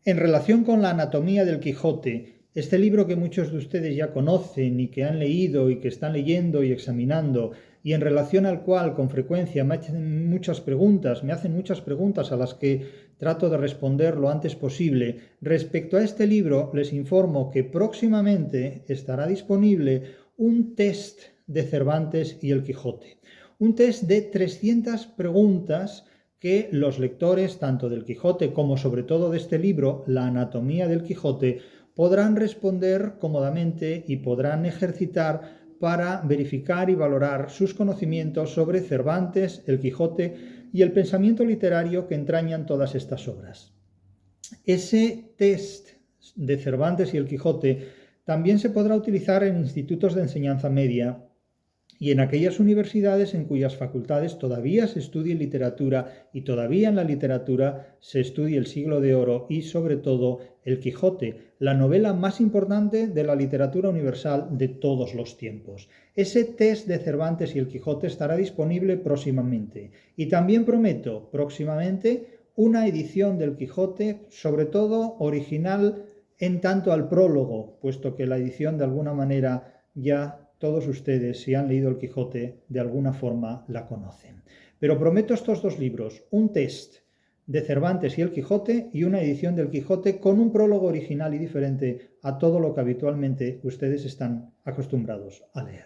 En relación con la anatomía del Quijote, este libro que muchos de ustedes ya conocen y que han leído y que están leyendo y examinando, y en relación al cual con frecuencia me hacen muchas preguntas a las que trato de responder lo antes posible. Respecto a este libro, les informo que próximamente estará disponible un test de Cervantes y el Quijote. Un test de 300 preguntas que los lectores, tanto del Quijote como sobre todo de este libro, La anatomía del Quijote, podrán responder cómodamente y podrán ejercitar para verificar y valorar sus conocimientos sobre Cervantes, el Quijote y el pensamiento literario que entrañan todas estas obras. Ese test de Cervantes y el Quijote también se podrá utilizar en institutos de enseñanza media y en aquellas universidades en cuyas facultades todavía se estudie literatura y todavía en la literatura se estudie el Siglo de Oro y sobre todo el Quijote, la novela más importante de la literatura universal de todos los tiempos. Ese test de Cervantes y el Quijote estará disponible próximamente y también prometo próximamente una edición del Quijote, sobre todo original en tanto al prólogo, puesto que la edición de alguna manera ya todos ustedes, si han leído el Quijote, de alguna forma la conocen. Pero prometo estos dos libros, un test de Cervantes y el Quijote y una edición del Quijote con un prólogo original y diferente a todo lo que habitualmente ustedes están acostumbrados a leer.